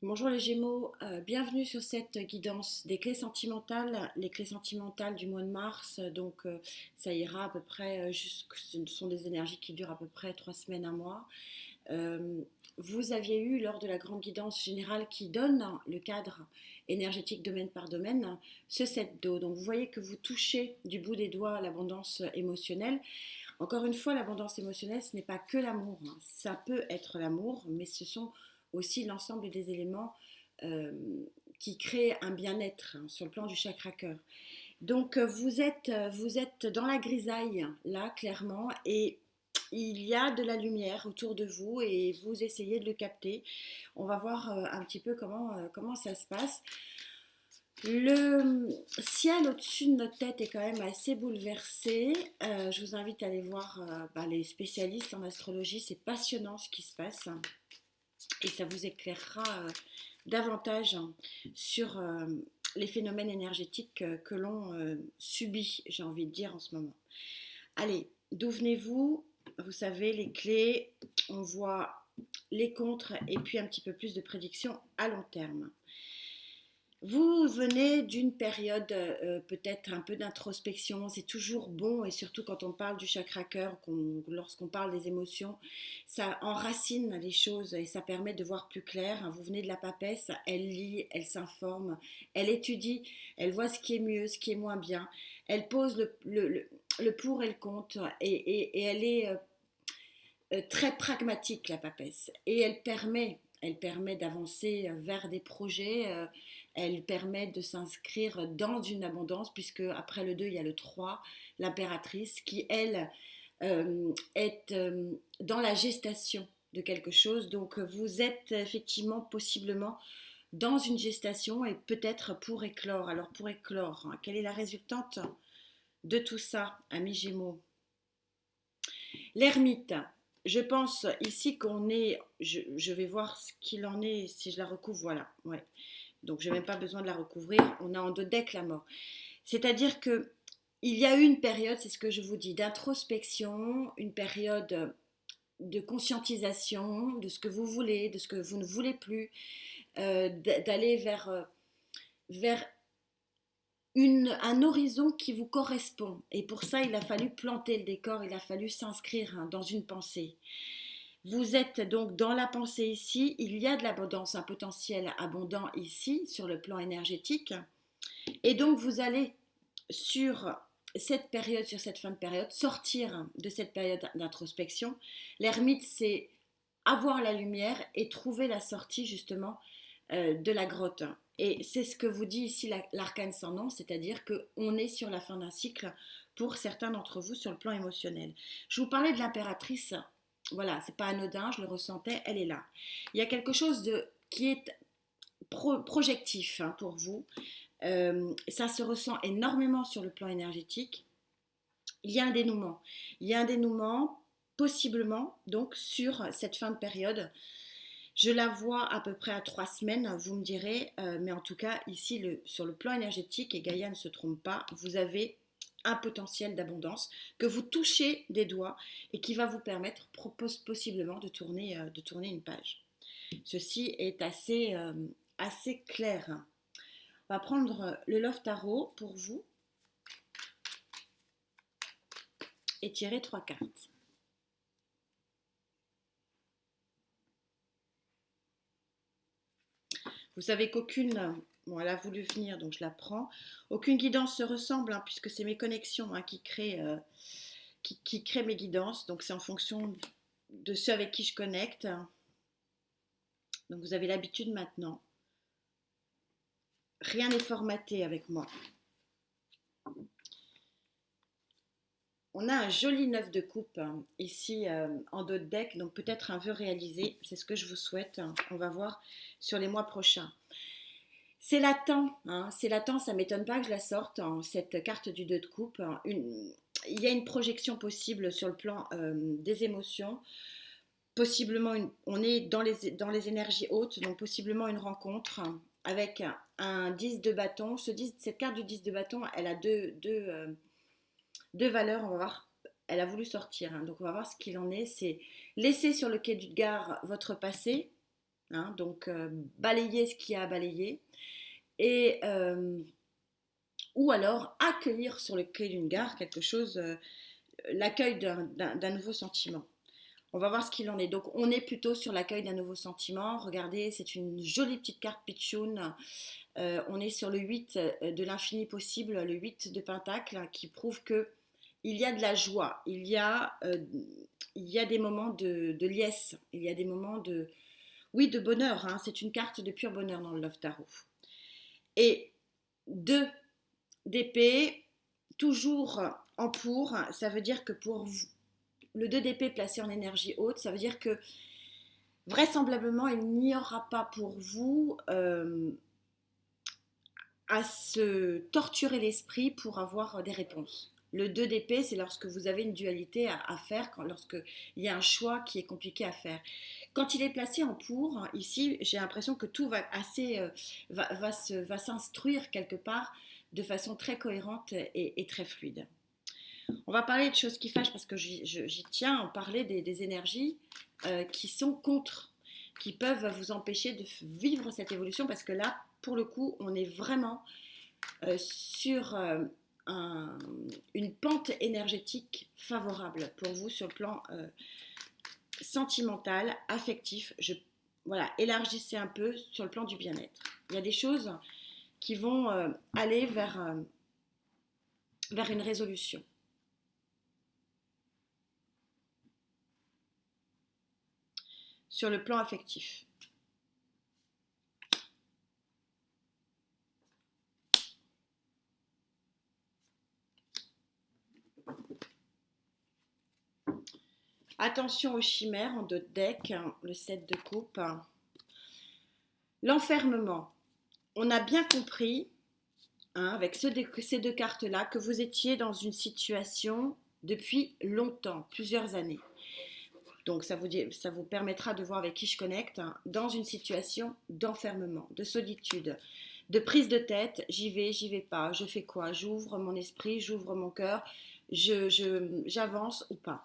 Bonjour les Gémeaux, bienvenue sur cette guidance des clés sentimentales, les clés sentimentales du mois de mars. Ça ira à peu près, ce sont des énergies qui durent à peu près 3 semaines, un mois. Euh, Vous aviez eu lors de la grande guidance générale qui donne le cadre énergétique domaine par domaine, ce 7 d'eau. Donc vous voyez que vous touchez du bout des doigts l'abondance émotionnelle. Encore une fois, l'abondance émotionnelle, ce n'est pas que l'amour, hein. Ça peut être l'amour, mais ce sont aussi l'ensemble des éléments euh, qui créent un bien-être, hein, sur le plan du chakra cœur. Donc vous êtes dans la grisaille, là, clairement, et il y a de la lumière autour de vous et vous essayez de le capter. On va voir un petit peu comment ça se passe. Le ciel au-dessus de notre tête est quand même assez bouleversé. Je vous invite à aller voir les spécialistes en astrologie. C'est passionnant ce qui se passe et ça vous éclairera davantage sur les phénomènes énergétiques que l'on subit, j'ai envie de dire, en ce moment. Allez, d'où venez-vous? Vous savez, les clés, on voit les contres et puis un petit peu plus de prédictions à long terme. Vous venez d'une période peut-être un peu d'introspection, c'est toujours bon et surtout quand on parle du chakra cœur, lorsqu'on parle des émotions, ça enracine les choses et ça permet de voir plus clair. Vous venez de la papesse, elle lit, elle s'informe, elle étudie, elle voit ce qui est mieux, ce qui est moins bien, elle pose le pour et le contre et elle est très pragmatique, la papesse, et elle permet d'avancer vers des projets, elle permet de s'inscrire dans une abondance, puisque après le 2, il y a le 3, l'impératrice, qui, elle, est dans la gestation de quelque chose. Donc vous êtes effectivement, possiblement, dans une gestation et peut-être pour éclore. Alors pour éclore, hein, quelle est la résultante de tout ça, amis Gémeaux? L'ermite. Je pense ici qu'on est. Je vais voir ce qu'il en est si je la recouvre. Voilà. Ouais. Donc je n'ai même pas besoin de la recouvrir. On a en deux decks la mort. C'est-à-dire que il y a eu une période, c'est ce que je vous dis, d'introspection, une période de conscientisation de ce que vous voulez, de ce que vous ne voulez plus, d'aller vers un horizon qui vous correspond. Et pour ça, il a fallu planter le décor, il a fallu s'inscrire, hein, dans une pensée. Vous êtes donc dans la pensée ici, il y a de l'abondance, un potentiel abondant ici sur le plan énergétique. Et donc vous allez sur cette période, sur cette fin de période, sortir de cette période d'introspection. L'ermite, c'est avoir la lumière et trouver la sortie justement de la grotte. Et c'est ce que vous dit ici l'arcane sans nom, c'est-à-dire qu'on est sur la fin d'un cycle pour certains d'entre vous sur le plan émotionnel. Je vous parlais de l'impératrice, voilà, c'est pas anodin, je le ressentais, elle est là. Il y a quelque chose qui est projectif, hein, pour vous. Ça se ressent énormément sur le plan énergétique. Il y a un dénouement. Il y a un dénouement possiblement donc sur cette fin de période. Je la vois à peu près à 3 semaines, vous me direz, mais en tout cas, ici, sur le plan énergétique, et Gaïa ne se trompe pas, vous avez un potentiel d'abondance que vous touchez des doigts et qui va vous permettre possiblement de tourner une page. Ceci est assez clair. On va prendre le Love Tarot pour vous et tirer 3 cartes. Vous savez qu'aucune, bon, elle a voulu venir, donc je la prends. Aucune guidance se ressemble, hein, puisque c'est mes connexions, hein, qui créent mes guidances. Donc c'est en fonction de ceux avec qui je connecte. Donc vous avez l'habitude maintenant. Rien n'est formaté avec moi. On a un joli 9 de coupe, hein, ici, en dos de deck, donc peut-être un vœu réalisé. C'est ce que je vous souhaite, hein. On va voir sur les mois prochains. C'est latent, hein, c'est latent, ça ne m'étonne pas que je la sorte, hein, cette carte du 2 de coupe, hein. Il y a une projection possible sur le plan des émotions. Possiblement, on est dans les énergies hautes, donc possiblement une rencontre avec un 10 de bâton. Cette carte du 10 de bâton, elle a deux valeurs, on va voir. Elle a voulu sortir, hein, donc on va voir ce qu'il en est. C'est laisser sur le quai du Gard votre passé, hein, donc balayer ce qu'il y a à balayer, et, ou alors accueillir sur le quai d'une gare quelque chose, l'accueil d'un nouveau sentiment. On va voir ce qu'il en est. Donc, on est plutôt sur l'accueil d'un nouveau sentiment. Regardez, c'est une jolie petite carte pitchoun. On est sur le 8 de l'infini possible, le 8 de Pentacle, qui prouve que il y a de la joie, il y a des moments de liesse, il y a des moments de, oui, de bonheur. Hein. C'est une carte de pur bonheur dans le Love Tarot. Et 2 d'épée, toujours en pour, ça veut dire que pour vous, le 2 d'épée placé en énergie haute, ça veut dire que vraisemblablement, il n'y aura pas pour vous à se torturer l'esprit pour avoir des réponses. Le 2 d'épée, c'est lorsque vous avez une dualité à faire, lorsqu'il y a un choix qui est compliqué à faire. Quand il est placé en pour, ici, j'ai l'impression que tout va va s'instruire quelque part de façon très cohérente et très fluide. On va parler de choses qui fâchent parce que j'y tiens à en parler des énergies qui sont contre, qui peuvent vous empêcher de vivre cette évolution parce que là, pour le coup, on est vraiment sur une pente énergétique favorable pour vous sur le plan sentimental, affectif. Voilà, élargissez un peu sur le plan du bien-être. Il y a des choses qui vont aller vers une résolution. Sur le plan affectif. Attention aux chimères en 2 decks, le 7 de coupe. L'enfermement. On a bien compris, hein, avec ces 2 cartes-là, que vous étiez dans une situation depuis longtemps, plusieurs années. Donc ça vous permettra de voir avec qui je connecte, hein, dans une situation d'enfermement, de solitude, de prise de tête, j'y vais pas, je fais quoi, j'ouvre mon esprit, j'ouvre mon cœur, j'avance ou pas.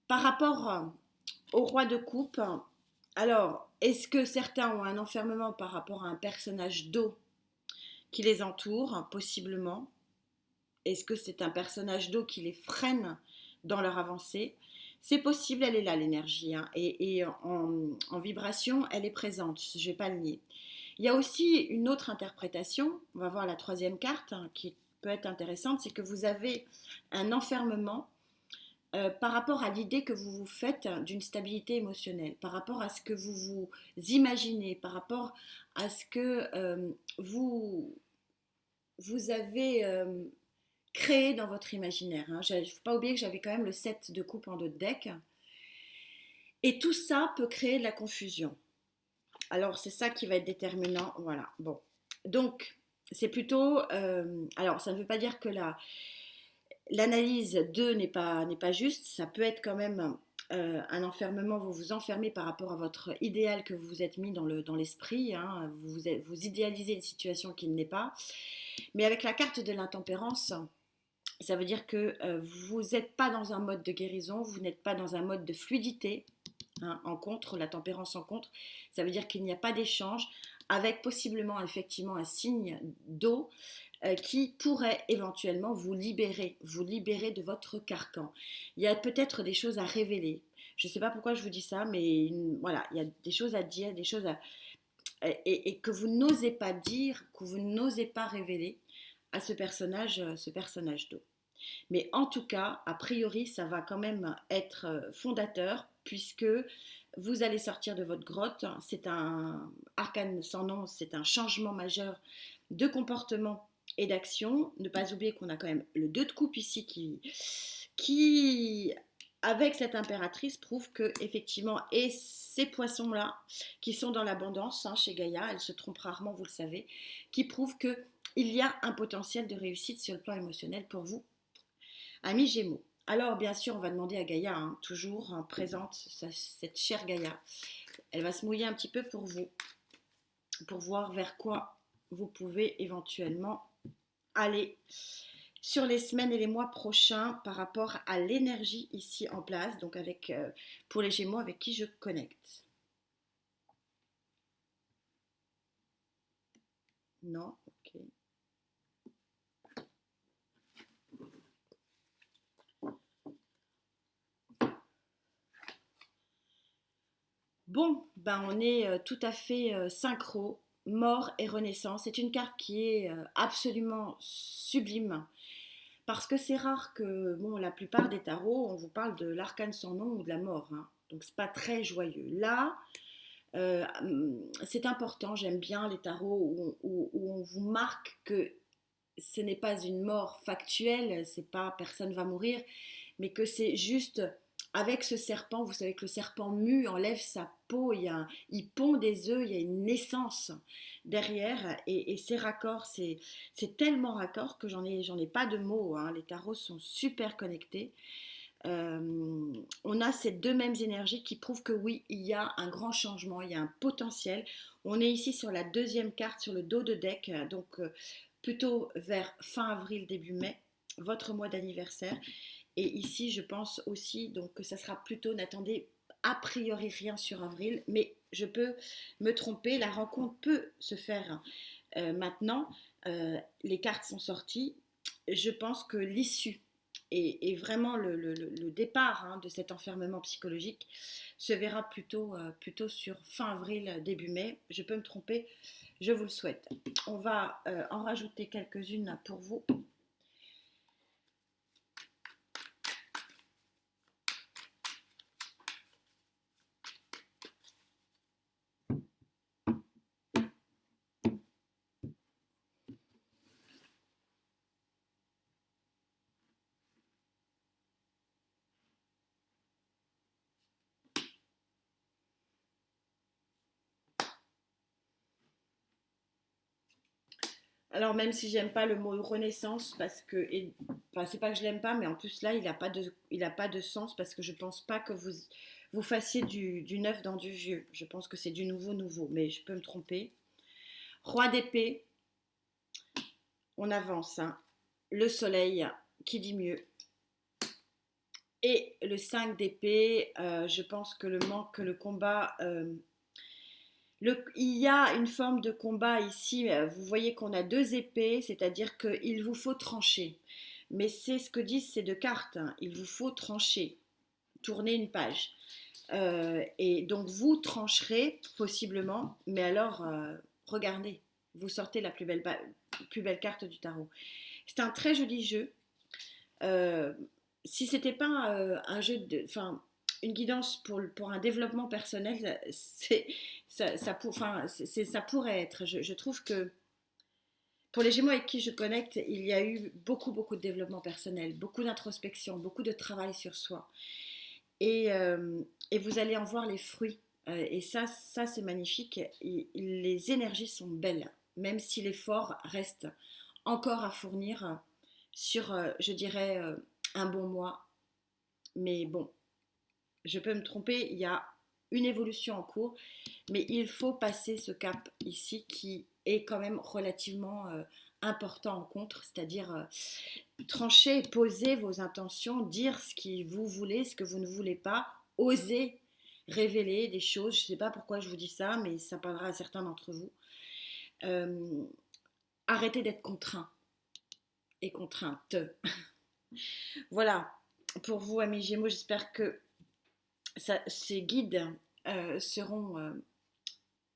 Par rapport au roi de coupe, alors est-ce que certains ont un enfermement par rapport à un personnage d'eau qui les entoure, possiblement? Est-ce que c'est un personnage d'eau qui les freine dans leur avancée? C'est possible, elle est là l'énergie, hein, et en vibration, elle est présente, je ne vais pas le nier. Il y a aussi une autre interprétation, on va voir la 3e carte, hein, qui peut être intéressante, c'est que vous avez un enfermement par rapport à l'idée que vous vous faites d'une stabilité émotionnelle, par rapport à ce que vous vous imaginez, par rapport à ce que vous avez créé dans votre imaginaire. Hein. Il ne faut pas oublier que j'avais quand même le 7 de coupe en 2 decks. Et tout ça peut créer de la confusion. Alors, c'est ça qui va être déterminant. Voilà, bon. Donc, c'est plutôt... alors, ça ne veut pas dire que l'analyse 2 n'est pas juste. Ça peut être quand même un enfermement. Vous vous enfermez par rapport à votre idéal que vous vous êtes mis dans l'esprit. Hein. Vous idéalisez une situation qui ne l'est pas. Mais avec la carte de l'intempérance... Ça veut dire que vous n'êtes pas dans un mode de guérison, vous n'êtes pas dans un mode de fluidité, hein, en contre, la tempérance en contre. Ça veut dire qu'il n'y a pas d'échange avec possiblement effectivement un signe d'eau qui pourrait éventuellement vous libérer de votre carcan. Il y a peut-être des choses à révéler. Je ne sais pas pourquoi je vous dis ça, mais voilà, il y a des choses à dire, des choses et que vous n'osez pas dire, que vous n'osez pas révéler à ce personnage d'eau. Mais en tout cas, a priori, ça va quand même être fondateur puisque vous allez sortir de votre grotte. C'est un arcane sans nom, c'est un changement majeur de comportement et d'action. Ne pas oublier qu'on a quand même le 2 de coupe ici qui avec cette impératrice prouve que effectivement, et ces poissons-là qui sont dans l'abondance, hein, chez Gaïa, elle se trompe rarement, vous le savez, qui prouvent que il y a un potentiel de réussite sur le plan émotionnel pour vous, amis Gémeaux. Alors, bien sûr, on va demander à Gaïa, hein, toujours hein, présente, cette chère Gaïa. Elle va se mouiller un petit peu pour vous, pour voir vers quoi vous pouvez éventuellement aller. sur les semaines et les mois prochains par rapport à l'énergie ici en place, donc avec, pour les Gémeaux avec qui je connecte. Non, ok. Bon, ben on est tout à fait synchro, mort et renaissance. C'est une carte qui est absolument sublime. Parce que c'est rare que, bon, la plupart des tarots, on vous parle de l'arcane sans nom ou de la mort, hein. Donc c'est pas très joyeux. Là, euh, c'est important, j'aime bien les tarots où on vous marque que ce n'est pas une mort factuelle, c'est pas personne va mourir, mais que c'est juste avec ce serpent, vous savez que le serpent mue, enlève sa peau, il pond des œufs, il y a une naissance derrière, et c'est raccord, c'est tellement raccord que j'en ai pas de mots, hein. Les tarots sont super connectés. On a ces deux mêmes énergies qui prouvent que oui, il y a un grand changement, il y a un potentiel. On est ici sur la deuxième carte, sur le dos de deck, donc plutôt vers fin avril, début mai, votre mois d'anniversaire. Et ici, je pense aussi donc, que ça sera plutôt, n'attendez a priori rien sur avril, mais je peux me tromper, la rencontre peut se faire maintenant. Les cartes sont sorties, je pense que l'issue et vraiment le départ de cet enfermement psychologique se verra plutôt sur fin avril, début mai. Je peux me tromper, je vous le souhaite. On va en rajouter quelques-unes pour vous. Alors même si j'aime pas le mot renaissance parce que enfin c'est pas que je l'aime pas mais en plus là il a pas de sens parce que je pense pas que vous fassiez du neuf dans du vieux. Je pense que c'est du nouveau mais je peux me tromper. Roi d'épée, on avance, hein. Le soleil qui dit mieux et le 5 d'épée, je pense que le manque, le combat il y a une forme de combat ici. Vous voyez qu'on a deux épées, c'est-à-dire qu'il vous faut trancher. Mais c'est ce que disent ces deux cartes, hein. Il vous faut trancher, tourner une page. Et donc vous trancherez possiblement, mais alors regardez, vous sortez la plus belle carte du tarot. C'est un très joli jeu. Euh, Si c'était pas un jeu de, enfin, une guidance pour un développement personnel, ça pourrait être. Je trouve que pour les Gémeaux avec qui je connecte, il y a eu beaucoup de développement personnel, beaucoup d'introspection, beaucoup de travail sur soi. Et vous allez en voir les fruits. Et ça c'est magnifique. Les énergies sont belles, même si l'effort reste encore à fournir sur, je dirais, un bon mois. Mais bon, je peux me tromper, il y a une évolution en cours, mais il faut passer ce cap ici qui est quand même relativement important en contre, c'est-à-dire trancher, poser vos intentions, dire ce que vous voulez, ce que vous ne voulez pas, oser révéler des choses. Je ne sais pas pourquoi je vous dis ça, mais ça parlera à certains d'entre vous. Euh, Arrêtez d'être contraint et contrainte. Voilà, pour vous, amis Gémeaux, j'espère que ces guides seront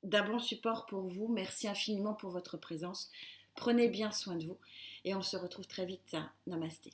d'un bon support pour vous. Merci infiniment pour votre présence. Prenez bien soin de vous et on se retrouve très vite. Namasté.